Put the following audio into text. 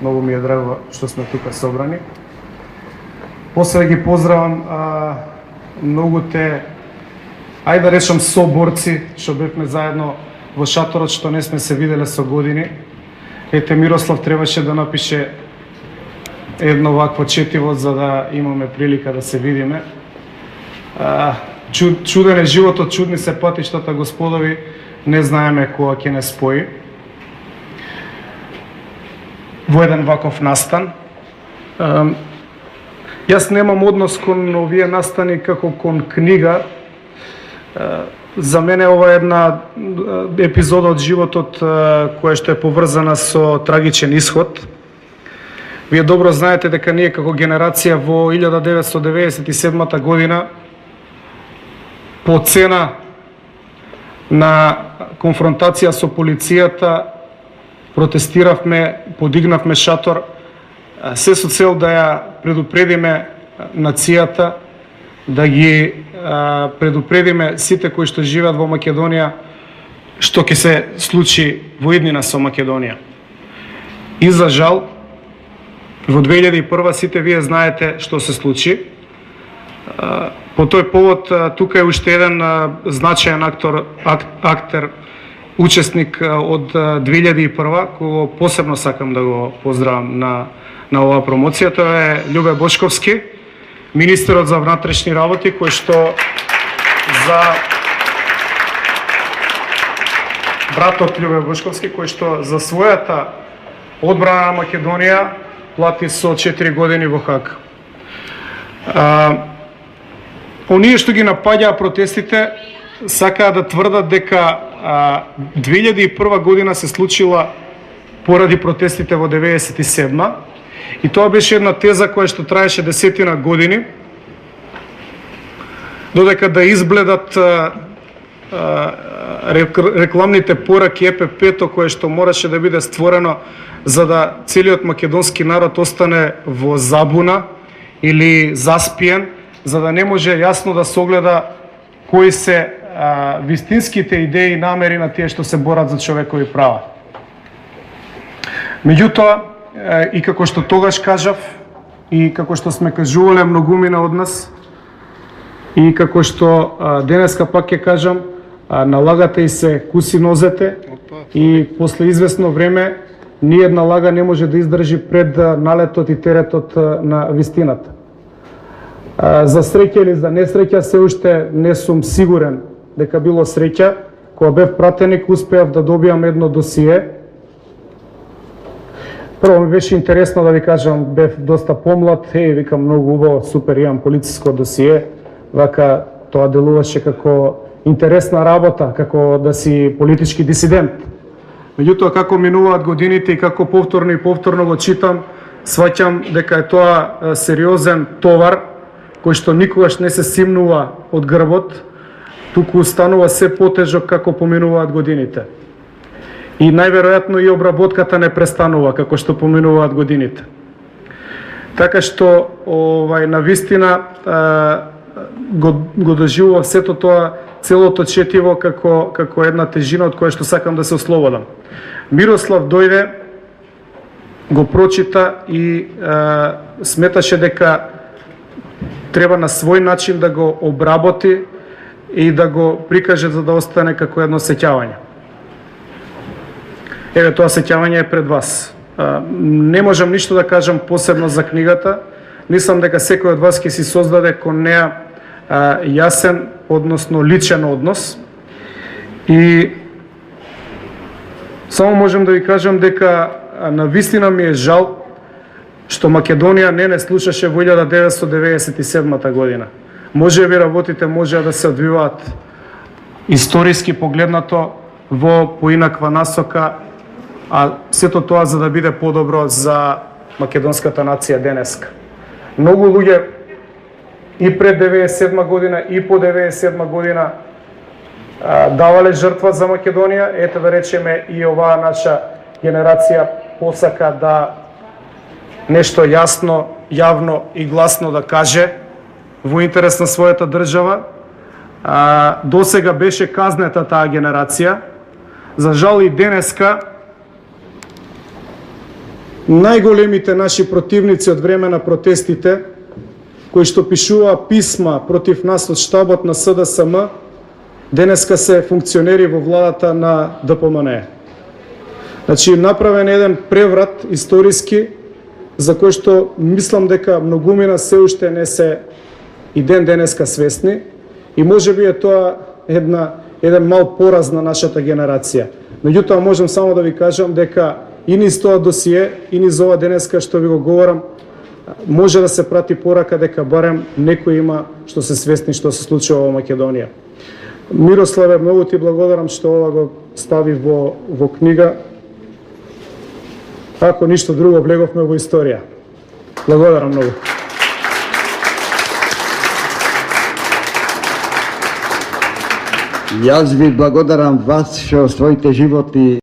Многу ми е драго што сме тука собрани. После да ги поздравам многуте, ајде да речам соборци, што бевме заедно во шаторот, што не сме се виделе со години. Ете, Мирослав требаше да напише едно вакво четиво за да имаме прилика да се видиме. Чуден е животот, чудни се патиштата, господови, не знаеме кога ќе не спои. Во еден ваков настан. Јас немам однос кон овие настани како кон книга. За мене ова е една епизода од животот која што е поврзана со трагичен исход. Вие добро знаете дека ние како генерација во 1997 година по цена на конфронтација со полицијата протестиравме, подигнавме шатор, се со цел да ја предупредиме нацијата, да ги предупредиме сите кои што живеат во Македонија што ќе се случи во иднина со Македонија. И за жал, во 2001 сите вие знаете што се случи. По тој повод тука е уште еден значаен актер, учесник од 2001, кого посебно сакам да го поздравам на оваа промоција. Тоа е Љубе Бошковски, министерот за внатрешни работи, кој што за братот Љубе Бошковски, кој што за својата одбрана на Македонија плати со 4 години во Хаг. Оние што ги напаѓаа протестите сакаа да тврдат дека 2001 година се случила поради протестите во 97 и тоа беше една теза која што траеше десетина години, додека да избледат рекламните пораки ЕПП-то кое што мораше да биде створено за да целиот македонски народ остане во забуна или заспиен, за да не може јасно да се огледа кои се вистинските идеи и намери на тие што се борат за човекови права. Меѓутоа, и како што тогаш кажав, и како што сме кажувале многумина од нас, и како што денеска пак ќе кажам, налагата и се куси нозете и после известно време ниедна лага не може да издржи пред налетот и теретот на вистината. За среќа или за несреќа, се уште не сум сигурен дека било среќа. Кога бев пратеник, успеав да добијам едно досие. Прво ми беше интересно да ви кажам, бев доста помлад, викам многу убаво, супер, имам полициско досие. Вака тоа делуваше како интересна работа, како да си политички дисидент. Меѓутоа, како минуваат годините и како повторно и повторно го читам, сваќам дека е тоа сериозен товар кој што никогаш не се симнува од грбот, туку станува се потежок како поминуваат годините. И најверојатно и обработката не престанува како што поминуваат годините. Така што на вистина го доживував сето тоа, целото четиво како една тежина од која што сакам да се ослободам. Мирослав дојде, го прочита и сметаше дека треба на свој начин да го обработи и да го прикаже за да остане како едно сеќавање. Еве, тоа сеќавање е пред вас. Не можам ништо да кажам посебно за книгата. Мислам дека секој од вас ќе си создаде кон неа јасен, односно личен однос. И само можам да ви кажам дека на вистина ми е жал што Македонија не слушаше во 1997 година. Може би работите може да се одвиваат историски погледнато во поинаква насока, а сето тоа за да биде подобро за македонската нација денеска. Многу луѓе и пред 97 година и по 97 година давале жртва за Македонија. Ете да речеме и оваа наша генерација посака да нешто јасно, јавно и гласно да каже во интерес на својата држава. Досега беше казнета таа генерација. За жал и денеска најголемите наши противници од време на протестите, кои што пишува писма против нас од штабот на СДСМ, денеска се функционери во владата на ДПМН. Значи, направен еден преврат историски, за кој што мислам дека многумина се уште не се и ден денеска свесни, и можеби е тоа еден мал пораз на нашата генерација. Меѓутоа, можам само да ви кажам дека и низ тоа досие, и низ ова денеска што ви го говорам, може да се прати порака дека барем некој има што се свесни што се случува во Македонија. Мирославе, многу ти благодарам што ова го стави во книга. Ако ништо друго, влеговме во историја. Благодарам многу. Јас ви благодарам вас што своите животи